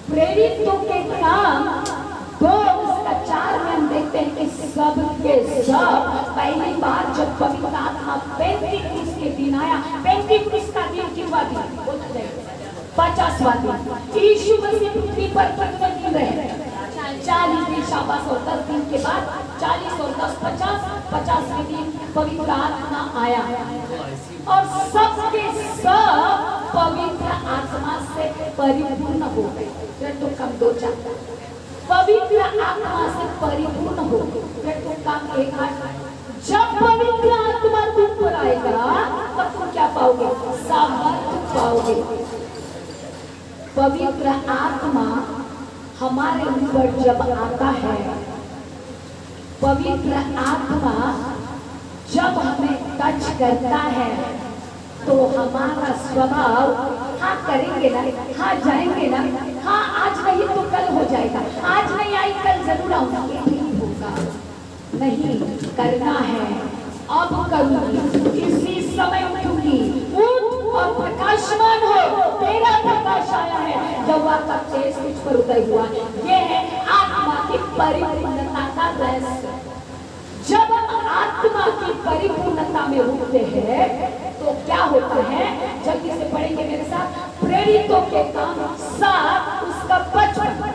प्रेरितों के काम 2:4 में हम देखते हैं कि सब के सब पहली बार जब पवित्र आत्मा पेंतीकुस्त के दिन आया, पेंतीकुस्त का दिन कितना दिन? 50वां दिन। यीशु मसीह पृथ्वी पर कितने दिन रहे? 40 दिन। शाबाश। और 10 दिन के बाद 40 और 10 50वें दिन पवित्र आत्मा आया और सबके सब पवित्र आत्मा से परिपूर्ण हो गए। तो कम 2-4 पवित्र आत्मा से परिपूर्ण हो गए। तो कम 1-8 जब पवित्र आत्मा तुम पर आएगा तब तुम क्या पाओगे? सामर्थ्य पाओगे। पवित्र आत्मा हमारे ऊपर जब आता है, पवित्र आत्मा जब हमें टच करता है तो हमारा स्वभाव हाँ करेंगे ना, हाँ जाएंगे ना, हाँ आज नहीं तो कल हो जाएगा, आज नहीं आई कल जरूर आऊंगा, नहीं होगा, नहीं करना है, अब करूंगी, इसी समय उठूंगी, उठ और प्रकाशमान हो, तेरा प्रकाश आया है, यहोवा का तेज तुझ पर उदय हुआ। ये है आत्मा की परिपूर्णता का रहस्य। जब आत्मा की परिपूर्णता में उठते हैं तो क्या होता है? जल्दी से पढ़ेंगे मेरे साथ। प्रेरितों के काम 7 उसका 55।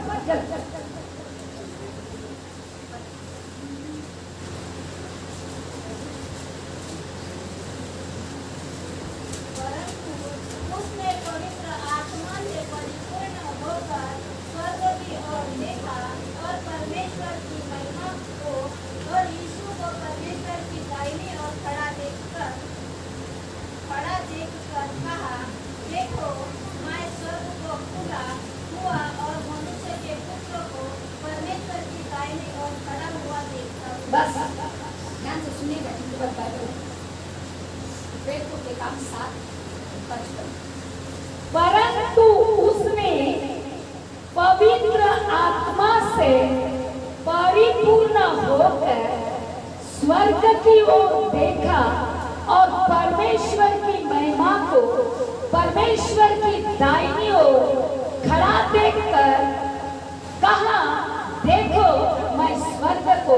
बस ध्यान से सुनिएगा। प्रेरितों के काम 7:55। परंतु उसने पवित्र आत्मा से परिपूर्ण होकर स्वर्ग की ओर देखा और परमेश्वर की महिमा को परमेश्वर की दाहिनी ओर खड़ा देखकर कहा, देखो मैं स्वर्ग को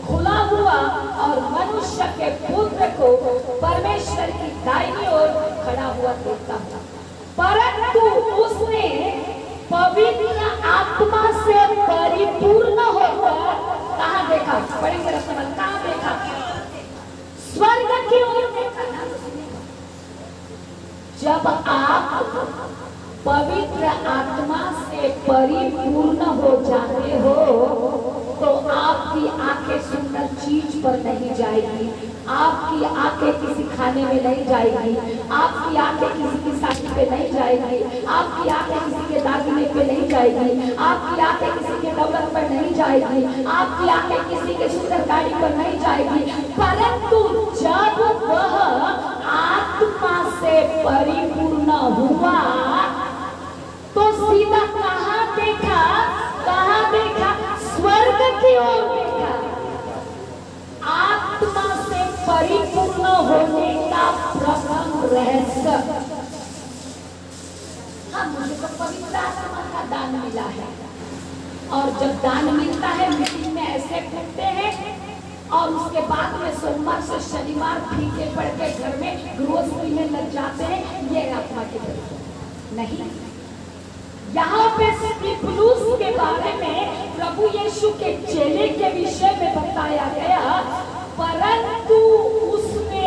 खुला हुआ और मनुष्य के पुत्र को परमेश्वर की दाहिनी ओर खड़ा हुआ देखता हूं। परंतु उसने पवित्र आत्मा से परिपूर्ण होकर कहाँ देखा? पढ़ेंगे रसमल। कहाँ देखा? स्वर्ग की ओर देखा। जब आप पवित्र आत्मा से परिपूर्ण हो जाते हो तो आपकी आंखें सुंदर चीज पर नहीं जाएगी, आपकी आंखें किसी खाने में नहीं जाएगी, आपकी आंखें किसी की शादी पे नहीं जाएगी, आपकी आंखें किसी के दागिने पे नहीं जाएगी, आपकी आंखें किसी के दौलत पर नहीं जाएगी, आपकी आंखें किसी के सुंदर गाड़ी पर नहीं जाएगी। परंतु जब वह आत्मा से परिपूर्ण हुआ तो सीधा कहाँ देखा? कहाँ देखा? स्वर्ग की ओर देखा। आत्मा से परिपूर्ण होने का प्रथम रहस्य। हाँ, मुझे तो पवित्र आत्मा का दान मिला है और जब दान मिलता है मीटिंग में ऐसे फूटते हैं और उसके बाद में सोमवार से शनिवार फीके पड़ के घर में ग्रोसरी में लग जाते हैं। ये आत्मा की तरफ नहीं। यहाँ पे स्तिफनुस के बारे में प्रभु यीशु के चेले के विषय में बताया गया, परंतु उसने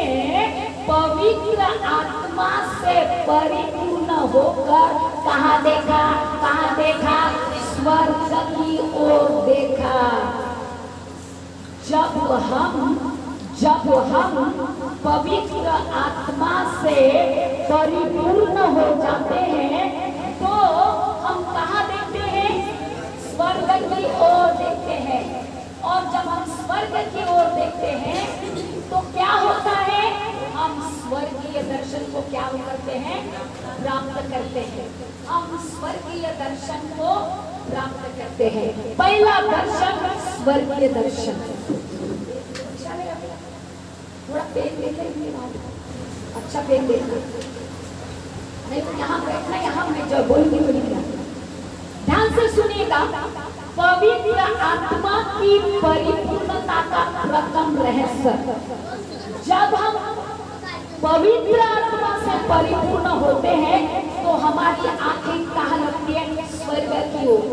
पवित्र आत्मा से परिपूर्ण होकर कहाँ देखा? कहाँ देखा? स्वर्ग की ओर देखा। जब हम पवित्र आत्मा से परिपूर्ण हो जाते हैं तो हम कहाँ देखते हैं? स्वर्ग की ओर देखते हैं। और जब हम स्वर्ग की ओर देखते हैं तो क्या होता है? हम स्वर्गीय दर्शन को क्या करते हैं? प्राप्त करते हैं। हम स्वर्गीय दर्शन को प्राप्त करते हैं। पहला दर्शन स्वर्गीय दर्शन। थोड़ा पेन देते हैं, अच्छा पेन देते, नहीं तो यहाँ बैठना, यहाँ मैं जो बोलूंगी बोलिए। ध्यान पिता पवित्र आत्मा की परिपूर्णता का प्रथम रहस्य। जब हम पवित्र आत्मा से परिपूर्ण होते हैं तो हमारी आंखें कहाँ लगती है? स्वर्ग की ओर।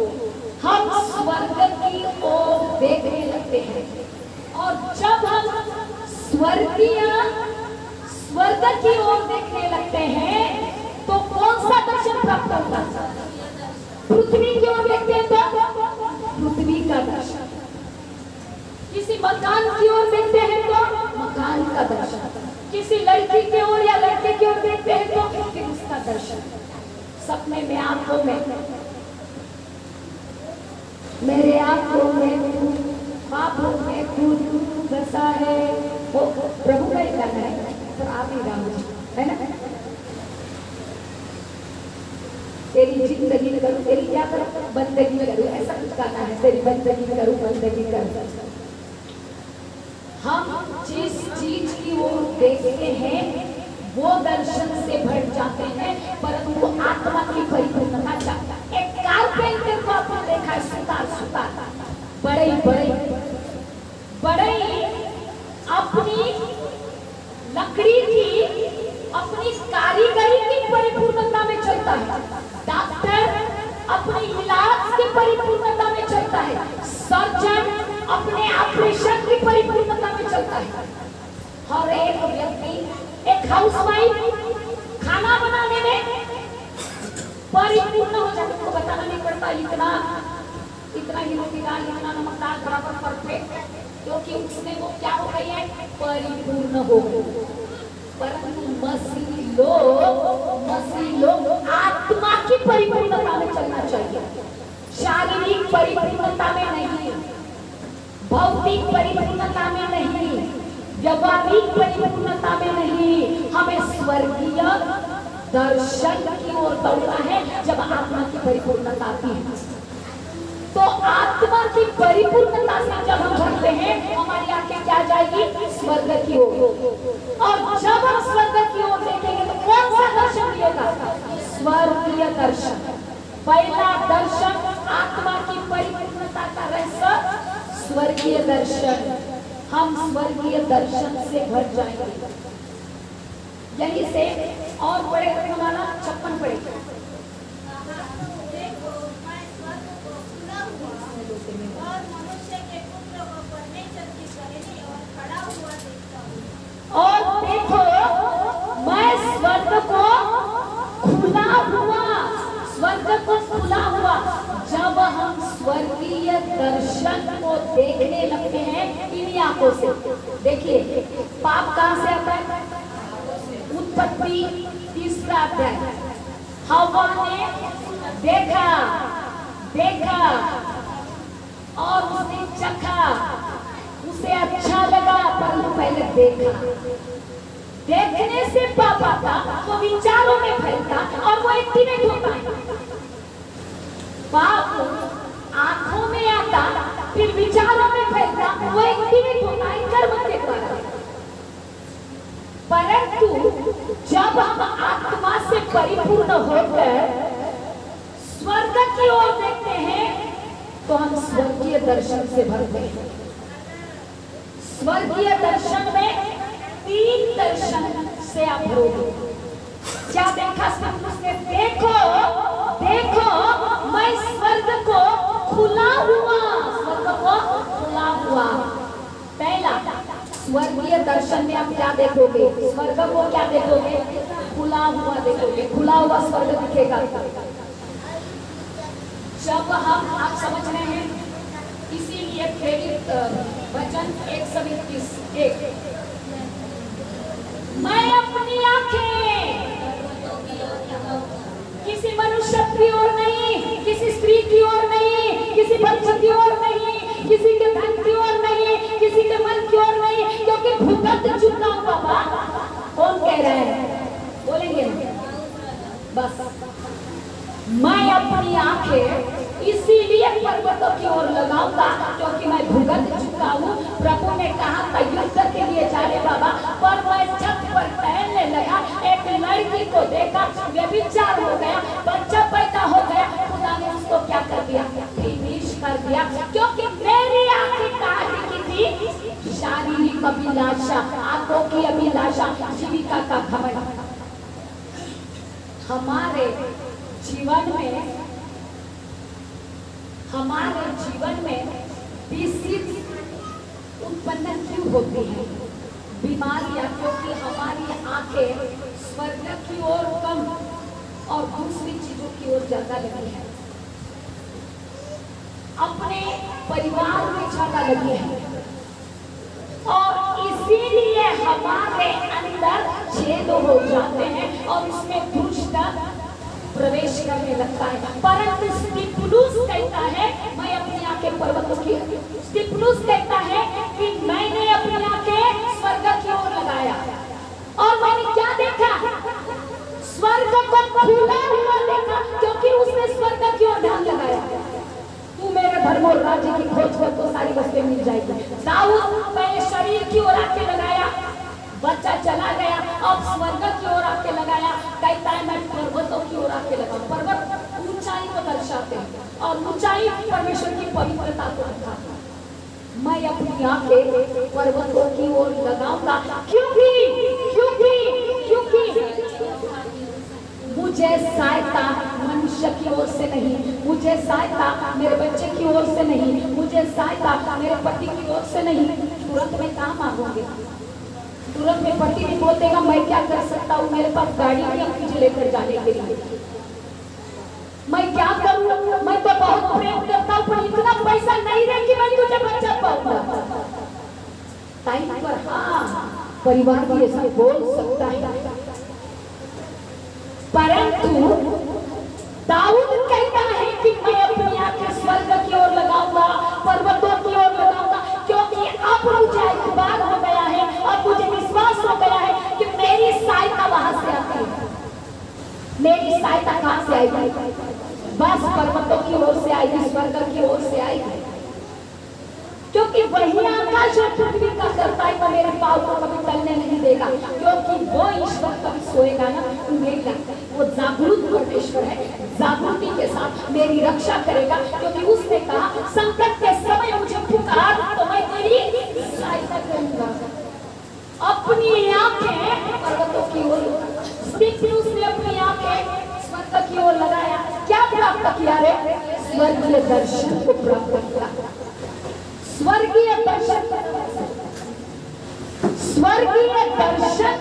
हम स्वर्ग की ओर देखने लगते हैं और जब हम स्वर्ग की ओर देखने लगते हैं तो कौन सा दर्शन प्राप्त होता है? पृथ्वी की ओर देखते हैं तो पृथ्वी का दर्शन, किसी मकान की ओर देखते हैं तो मकान का दर्शन, किसी लड़की की ओर या लड़के की ओर देखते हैं तो फिर उसका दर्शन। सपने में आंखों में, मेरे आंखों में तू, बाहों में तू बसा है, वो प्रभु का ही गाना है तो आप ही गाओ, है ना? तेरी जिंदगी करूं, तेरी क्या करूं? बंदगी करूं, ऐसा कुछ गाना है। तेरी बंदगी करूं, बंदगी करूं। हम जिस चीज की ओर देखते हैं वो दर्शन से भर जाते हैं, परंतु आत्मा की परिपूर्णता चाहता है। एक कारपेंटर को आपने देखा है, सुतार बड़े अपनी लकड़ी की, अपनी कारीगरी की परिपूर्णता में चलता है। डॉक्टर अपने इलाज की परिपूर्णता में चलता है। सर्जन अपने ऑपरेशन की परिपूर्णता में चलता है। हर एक व्यक्ति, एक हाउसवाइफ खाना बनाने में परिपूर्ण हो जाता है। उसको बताना नहीं पड़ता इतना ही रोटी डाल, इतना नमक डाल, बराबर परफेक्ट, क्योंकि उसमें वो क्या हो गई है? परिपूर्ण हो गई। परंतु मसीही लोग आत्मा की परिपूर्णता में चलना चाहिए, शारीरिक परिपूर्णता में नहीं, भौतिक परिपूर्णता में नहीं, व्यवहारिक परिपूर्णता में नहीं। हमें स्वर्गीय दर्शन की ओर दौड़ना है। जब आत्मा की परिपूर्णता आती है तो आत्मा की परिपूर्णता से जब हम भरते हैं हमारी आंखें क्या जाएगी? स्वर्ग की ओर। और जब हम स्वर्ग की ओर देखेंगे तो कौन सा दर्शन मिलेगा? स्वर्गीय दर्शन। पहला दर्शन आत्मा की परिपूर्णता का रहस्य स्वर्गीय दर्शन। हम स्वर्गीय दर्शन से भर जाएंगे। यही से और बड़े वाला 56 पड़ेगा। और देखो मैं स्वर्ग को खुला हुआ। जब हम स्वर्गीय दर्शन को देखने लगते हैं इन्हीं आंखों से, देखिए पाप कहां से आता है? उत्पत्ति 3 अध्याय। हवा ने देखा और उसने चखा, उसे अच्छा लगा, परंतु पहले देखने से पाप आता, वो विचारों में फैलता और वो एक्टिवेट होता है। पाप आंखों में आता, फिर विचारों में फैलता, वो एक्टिवेट होता है कर्म के द्वारा। परंतु जब हम आत्मा से परिपूर्ण होकर स्वर्ग की ओर देखते हैं तो हम स्वर्गीय दर्शन से भरते हैं। स्वर्गीय दर्शन में 3 दर्शन से आप भरोगे। क्या देखा उसने? देखो मैं स्वर्ग को खुला हुआ। पहला स्वर्गीय दर्शन में आप क्या देखोगे? स्वर्ग को क्या देखोगे? खुला हुआ देखोगे। खुला हुआ स्वर्ग दिखेगा। जब आप समझ रहे हैं, इसीलिए प्रेरित वचन 1:21 मैं अपनी आंखें किसी मनुष्य की ओर नहीं, किसी स्त्री की ओर नहीं, किसी बच्चे की ओर नहीं, किसी के धन की ओर नहीं, किसी के मन की ओर नहीं, क्योंकि भुगत चुका हूं बाबा। कौन कह रहे हैं? बोलेंगे बस। मैं अपनी आंखें इसीलिए पर्वतों की ओर लगाऊंगा क्योंकि मैं भुगत चुका हूँ। प्रभु ने कहा था युद्ध के लिए जा रहे बाबा, पर मैं छत पर टहलने लगा, एक लड़की को देखा, व्यभिचार हो गया, बच्चा पैदा हो गया। खुदा ने उसको क्या कर दिया? कर दिया, क्योंकि मेरी आंखें काहे की थी शारीरिक अभिलाषा, आंखों की अभिलाषा, जीविका का घमंड। हमारे जीवन में डिसीज उत्पन्न क्यों होती है, बीमारियां? क्योंकि हमारी आंखें स्वर्ग की ओर कम और दूसरी चीजों की ओर ज्यादा लगी है, अपने परिवार में ज्यादा लगी है, और इसीलिए हमारे अंदर छेद हो जाते हैं और उसमें दुष्ट प्रवेश करने लगता है। परंतु स्टिपुलुस कहता है मैं अपनी आंखें पर्वतों की, स्टिपुलुस कहता है कि मैंने अपनी आंखें स्वर्ग की ओर लगाया और मैंने क्या देखा, स्वर्ग को खुला हुआ देखा, क्योंकि उसने स्वर्ग की ओर ध्यान लगाया। तू मेरे धर्म और राज्य की खोज कर तो सारी वस्तुएं मिल जाएगी। दाऊद पहले शरीर की ओर आके लगाया, बच्चा चला गया, अब स्वर्ग की ओर आके लगाया, कहता है मैं पर्वतों की ओर आके लगाऊं। पर्वत ऊंचाई को दर्शाते हैं और ऊंचाई परमेश्वर की पवित्रता को दिखाते हैं। मैं अपनी आंखें पर्वतों की ओर लगाऊंगा, क्योंकि मुझे सहायता मनुष्य की ओर से नहीं, मुझे सहायता मेरे बच्चे की ओर से नहीं, मुझे सहायता मेरे पति की ओर से नहीं। तुरंत में कहाँ मांगोगे? तुरंत में पति भी बोलेगा मैं क्या कर सकता हूँ, मेरे पास गाड़ी नहीं है मुझे लेकर जाने के लिए, मैं क्या करूँ, मैं तो बहुत प्रेम करता हूँ पर इतना पैसा नहीं है कि मैं तुझे बचा पाऊंगा। टाइम पर हाँ परिवार भी ऐसा बोल सकता है, परंतु दाऊद कहता है कि मैं अपनी आंखें स्वर्ग की ओर लगाऊंगा, पर्वतों की ओर लगाऊंगा, क्योंकि अब मुझे इत्मीनान हो गया है और मुझे विश्वास हो गया है कि मेरी सहायता वहां से आती है। मेरी सहायता कहां से आएगी? बस पर्वतों की ओर से आएगी, स्वर्ग की ओर से आएगी, क्योंकि वही आकाश और पृथ्वी का करता है तो मेरे पाँव को कभी टलने नहीं देगा, क्योंकि वो ईश्वर कभी सोएगा ना उठेगा। वो जागरूक परमेश्वर है, जागृति के साथ मेरी रक्षा करेगा, क्योंकि उसने कहा संकट के समय मुझे पुकार तो मैं तेरी सहायता करूंगा। अपनी आंखें पर्वतों की ओर, उसने अपनी आंखें स्वर्ग की ओर लगाया। क्या प्राप्त किया रे? स्वर्गीय दर्शन को प्राप्त किया, स्वर्गीय दर्शन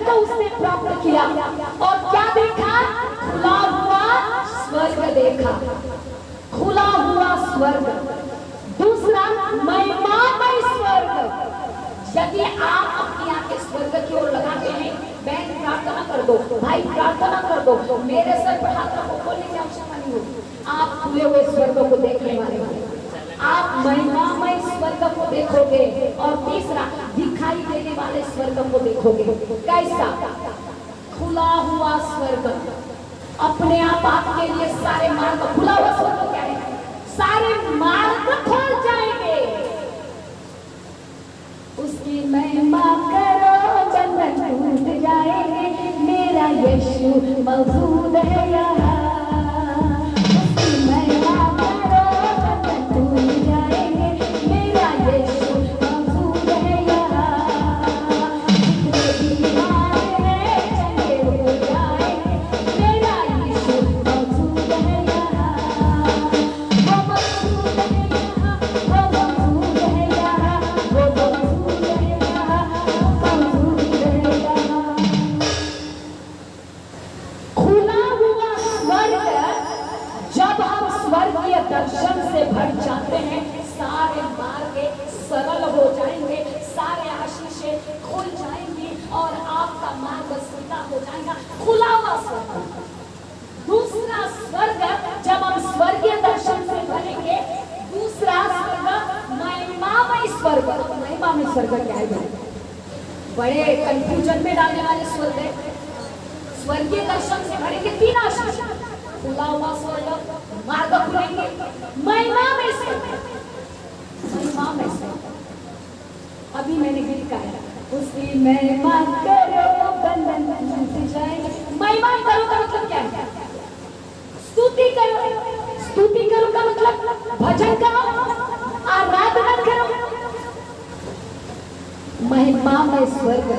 को उसने प्राप्त किया। और क्या देखा? खुला हुआ स्वर्ग देखा, खुला हुआ स्वर्ग। दूसरा महिमामय स्वर्ग। यदि आप अपनी आंखें स्वर्ग की ओर लगाते हैं, बहन प्रार्थना कर दो, भाई प्रार्थना कर दो, मेरे सर पर हाथ रखो, बोलने की आवश्यकता नहीं होगी। आप खुले हुए स्वर्ग को देखने वाले हैं, आप महिमामय स्वर्ग को देखोगे। और तीसरा दिखाई देने वाले स्वर्ग को देखोगे। कैसा? खुला हुआ स्वर्ग। अपने आप आपके लिए सारे मार्ग, खुला हुआ स्वर्ग क्या है? सारे मार्ग खोल जाएंगे। उसकी महिमा करो बंधन टूट जाएंगे, मेरा यीशु मौजूद है यहाँ। दर्शन से भर जाते हैं, सारे मार्ग सरल हो जाएंगे, सारे आशीषें खुल जाएंगी और आपका मार्ग सीधा हो जाएगा। खुला हुआ स्वर्ग। दूसरा स्वर्ग, जब हम स्वर्गीय दर्शन से भरेंगे, दूसरा स्वर्ग महिमामय स्वर्ग। महिमामय स्वर्ग क्या है? बड़े कंफ्यूजन में डालने वाले स्वर्ग है। स्वर्गीय दर्शन से भरेंगे 3 आशीष, खुला हुआ स्वर्ग, मार्ग खुलेंगे, महिमा में स्वर्ग। महिमा में स्वर्ग। अभी मैंने गीत गाया, उसकी महिमा करो बंधन टूट जाएंगे। महिमा करो का मतलब क्या है? स्तुति करो। स्तुति करो का मतलब मतलब भजन करो, आराधना करो। महिमा में स्वर्ग।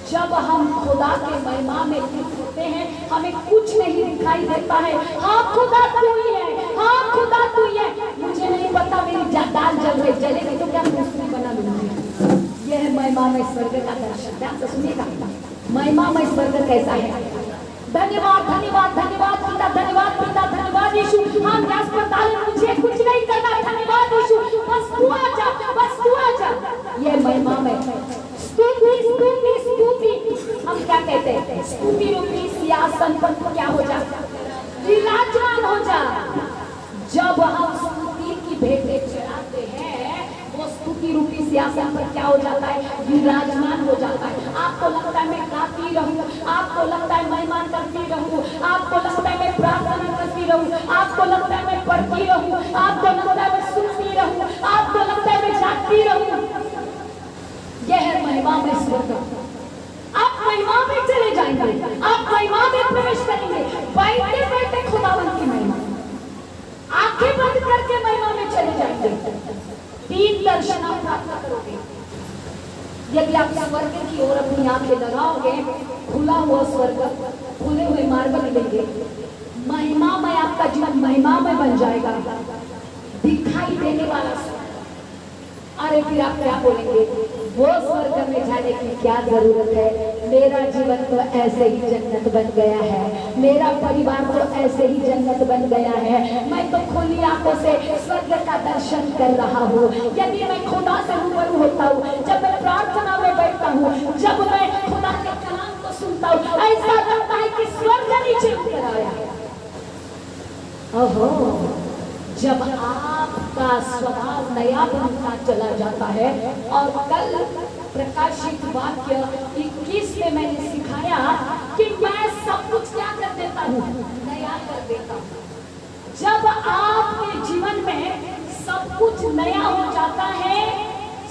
जब हम खुदा के महिमा में लिप्त होते हैं, हमें कुछ नहीं दिखाई देता है। हाँ खुदा तू ही है, हाँ खुदा तू ही है। मुझे नहीं पता मेरी दाल जल रही, जलेगी तो क्या मुस्लिम बना लूंगी। यह है महिमा में स्वर्ग का दर्शन। ध्यान से सुनिएगा, महिमा में स्वर्ग कैसा है। धन्यवाद धन्यवाद धन्यवाद पिता, धन्यवाद पिता, धन्यवाद यीशु। हाँ गैस पर डाले, मुझे कुछ नहीं करना। धन्यवाद यीशु, बस तू आ जा, बस तू आ जा। यह महिमा में स्तुति स्तुति स्तुति। हम क्या कहते हैं, स्तुति रूपी सिंहासन पर क्या हो जा, विराजमान हो जा। जब हम स्तुति की भेंटें चढ़ाते हैं, वो स्तुति रूपी सिंहासन पर क्या हो जाता है, विराजमान हो जाता है। आपको लगता है मैं गाती रहूं, आपको लगता है महिमा करती रहूं, आपको लगता है मैं प्रार्थना करती रहूं, आपको लगता है मैं पढ़ती रहूं, आपको लगता है मैं सुनती रहूं, आपको लगता है मैं जागती रहूं। यह है महिमा में स्वर्ग। आप महिमा में चले जाएंगे, आप महिमा में प्रवेश करेंगे। बैठते बैठे खुदावंत की महिमा, आंखें बंद करके महिमा में चले जाएंगे। 3 दर्शन आप प्राप्त करोगे। यदि आप स्वर्ग की ओर अपनी आंखें लगाओगे, खुला हुआ स्वर्ग, खुले हुए मार्ग मिलेंगे। महिमा में आपका जीवन महिमा में बन जाएगा, दिखाई देने वाला स्वर्ग। अरे फिर आप क्या बोलेंगे, वो स्वर्ग में जाने की क्या जरूरत है, मेरा जीवन तो ऐसे ही जन्नत बन गया है, मेरा परिवार तो ऐसे ही जन्नत बन गया है, मैं तो खुली आंखों से स्वर्ग का दर्शन कर रहा हूँ। यदि मैं खुदा से रूबरू होता हूँ, जब मैं प्रार्थना में बैठता हूँ, जब मैं खुदा के कलाम को सुनता हूँ, ऐसा लगता है कि स्वर्ग नीचे उतर आया। ओहो, जब आपका स्वभाव नया बनता चला जाता है। और कल प्रकाशित वाक्य 21 में मैंने सिखाया कि मैं सब कुछ क्या कर देता हूँ, नया कर देता हूँ। जब आपके जीवन में सब कुछ नया हो जाता है,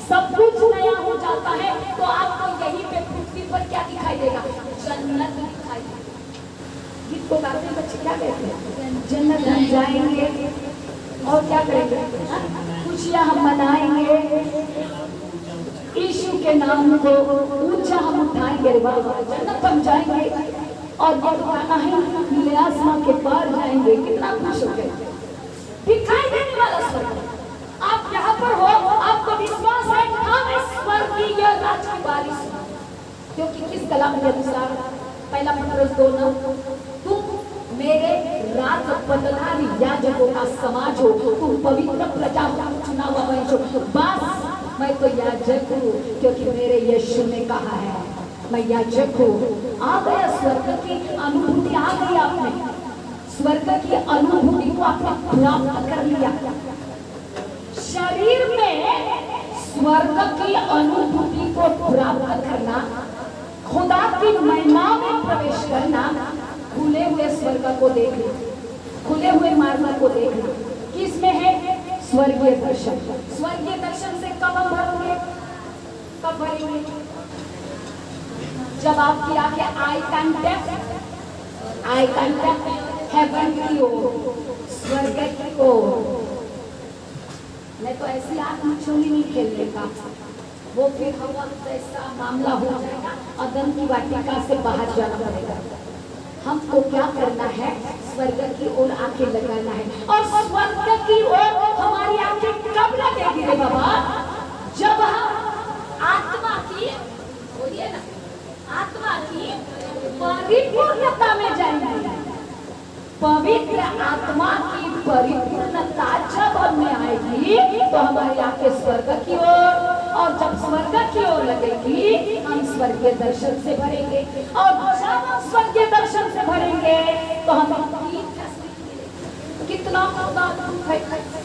सब कुछ नया हो जाता है, तो आपको यहीं पे पृथ्वी पर क्या दिखाई देगा, जन्नत दिखाई देगी। गीत को गाते बच्चे क्या कहते हैं, जन्नत हम जाएंगे और क्या करेंगे, खुशियां हम मनाएंगे, यीशु के नाम को ऊंचा हम उठाएंगे, जन्नत हम जाएंगे और जब गाना है नीले आसमां के पार जाएंगे, कितना खुश हो गए। दिखाई देने वाला स्वर्ग। आप यहाँ पर हो, आपको विश्वास है, हाँ मैं स्वर्गीय राज की बारिश, क्योंकि किस कलाम के अनुसार 1 पत्रस 2:9, तुम मेरे राज बदलारी याजकों का समाज हो, तुम पवित्र प्रजा हो, चुना हुआ वंश हो। बस मैं तो याजक हूँ, क्योंकि मेरे यीशु ने कहा है मैं याजक हूँ। आ गया स्वर्ग की अनुभूति, आ गई आपने स्वर्ग की अनुभूति को आपने प्राप्त कर लिया। शरीर में स्वर्ग की अनुभूति को प्राप्त करना, खुदा की महिमा में प्रवेश करना, खुले हुए स्वर्ग को देखना, खुले हुए मार्ग को देखना, किसमें है, स्वर्गीय दर्शन। स्वर्गीय दर्शन से कब हम भरोगे, कब भरेंगे, जब आपकी आंखें आई कांटेक्ट हेवन की ओर, स्वर्ग की ओर। मैं तो ऐसी आंख छूनी नहीं खेलने का, वो फिर हवा जैसा मामला हो जाएगा, अदन की वाटिका से बाहर जाना पड़ेगा। हमको क्या करना है, स्वर्ग की ओर आंखें लगाना है। और स्वर्ग की ओर हमारी आंखें कब लगेगी रे बाबा, जब हम आत्मा की, बोलिए ना, आत्मा की परिपूर्णता में जाएंगे। पवित्र आत्मा की परिपूर्णता जब हमें आएगी, तो हमारी आंखें स्वर्ग की ओर, और जब स्वर्ग की ओर लगेगी, हम स्वर्गीय दर्शन से भरेंगे। और जब हम स्वर्गीय दर्शन से भरेंगे, तो हम कितना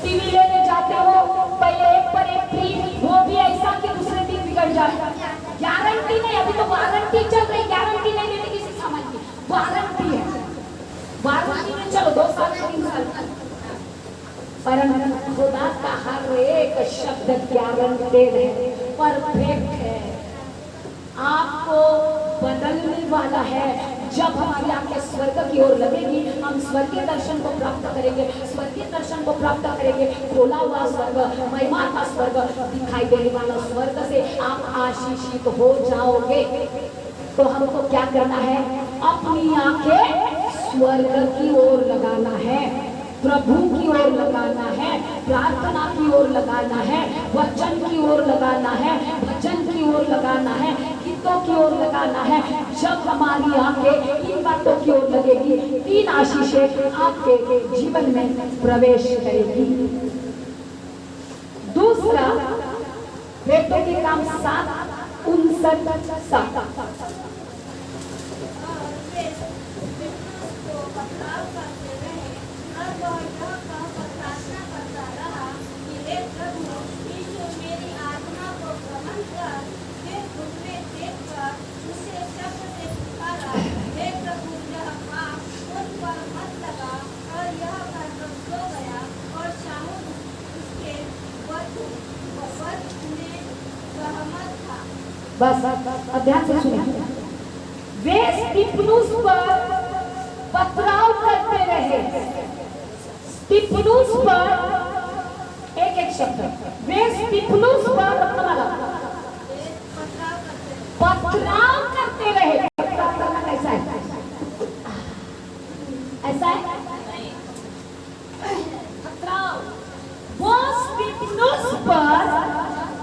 टीवी लेने जाते हो, पहले एक पर एक फ्री, वो भी ऐसा कि दूसरे दिन बिगड़ जाए। गारंटी नहीं, अभी तो वारंटी चल रही, गारंटी नहीं देने किसी सामान की, वारंटी है, वारंटी में चलो 2 साल 3 साल, पर खुदा का हर एक शब्द गारंटेड है, परफेक्ट है, आपको बदलने वाला है, जब हमारी आंखें स्वर्ग की ओर लगेगी, हम स्वर्गीय दर्शन को प्राप्त करेंगे, स्वर्गीय दर्शन को प्राप्त करेंगे। खोला हुआ स्वर्ग, महिमा का स्वर्ग, दिखाई देने वाला स्वर्ग से आप आशीषित हो जाओगे। तो हमको क्या करना है? अपनी आंखें स्वर्ग की ओर लगाना है, प्रभु की ओर लगाना है, प्रार्थना की ओर लगाना है, वचन की ओर लगाना है, भजन की ओर लगाना है, गीतों की ओर लगाना है। जब हमारी आंखें इन बातों की ओर लगेगी, 3 आशीषें आपके जीवन में प्रवेश करेगी। दूसरा, बेटों के काम 7:59। बस अब ध्यान से सुनिए। वे स्तिफनुस पर पथराव करते रहे। स्तिफनुस पर एक शब्द, वे स्तिफनुस पर पथराव करते रहे। कैसा है? ऐसा है पथराव। वो स्तिफनुस पर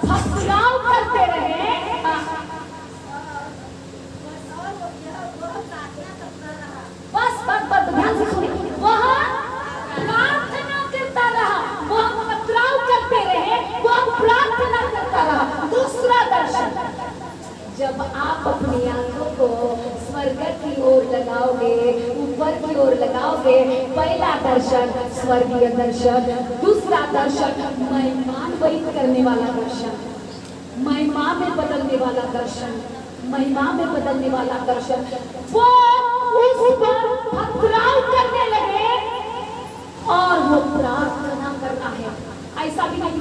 पथराव करते रहे। बस ध्यान से सुनिए। वह प्रार्थना करता रहा, वह पथराव करते रहे, वह प्रार्थना करता रहा। दूसरा दर्शन, जब आप अपनी आंखों को स्वर्ग की ओर लगाओगे, ऊपर की ओर लगाओगे, पहला दर्शन स्वर्गीय दर्शन, दूसरा दर्शन महिमान्वित करने वाला दर्शन, महिमा में बदलने वाला दर्शन, महिमा में बदलने वाला दर्शन। वो उस पर पथराव करने लगे और वो प्रार्थना करना है। ऐसा भी नहीं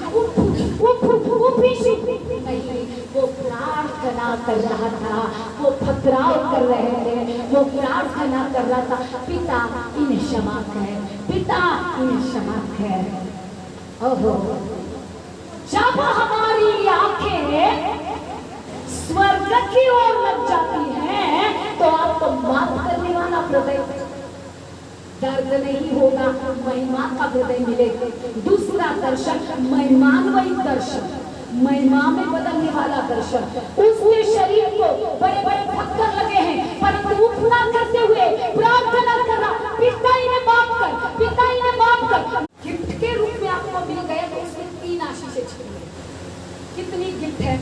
नहीं, वो प्रार्थना कर रहा था, वो पथराव कर रहे थे, वो प्रार्थना कर रहा था, पिता इन्हें क्षमा कर, पिता इन्हें क्षमा कर। ओहो, जब हमारी आंखें स्वर्ग की ओर लग जाती हैं, तो आपको माफ करने वाला हृदय, दर्द नहीं होगा, महिमा का हृदय मिलेगा। दूसरा दर्शन महिमान्वित दर्शन, महिमा में बदलने वाला दर्शन। उसके शरीर को बड़े बड़े पत्थर लगे हैं, परंतु उठना करते हुए प्रार्थना कर रहा, पिता इन्हें माफ कर, पिता इन्हें माफ कर। गिफ्ट के रूप में आपको मिल गया, तो उसमें 3 आशीषें छिपी हैं। कितनी गिफ्ट है?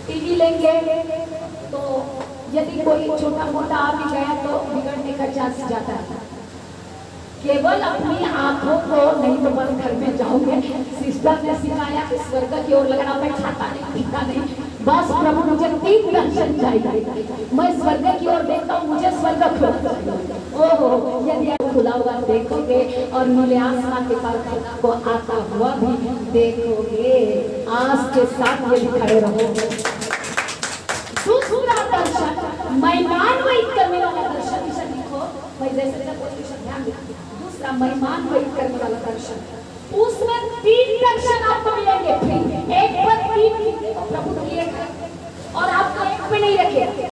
टीवी लेंगे तो यदि कोई छोटा मोटा आ भी गया तो बिगड़ने का चांस जाता है। केवल अपनी आंखों को नहीं तो बस घर में जाओगे, सिस्टर ने सिखाया कि स्वर्ग की ओर लगना, मैं खाता नहीं पीता नहीं, बस प्रभु मुझे 3 दर्शन चाहिए, मैं स्वर्ग की ओर देखता हूँ, मुझे स्वर्ग खुला। ओहो, यदि आप खुला हुआ देखोगे और नीले आसमान के पास को आता हुआ भी देखोगे, आस के साथ यदि खड़े रहोगे। दूसरा दर्शन महिमान्वित करने वाला दर्शन, इसे लिखो भाई, जैसे ध्यान दीजिए। दूसरा महिमान्वित करने वाला दर्शन, उसमें 3 दर्शन आपको मिलेंगे। एक पर 3 प्रभु की एक है और आपको एक में नहीं रखे।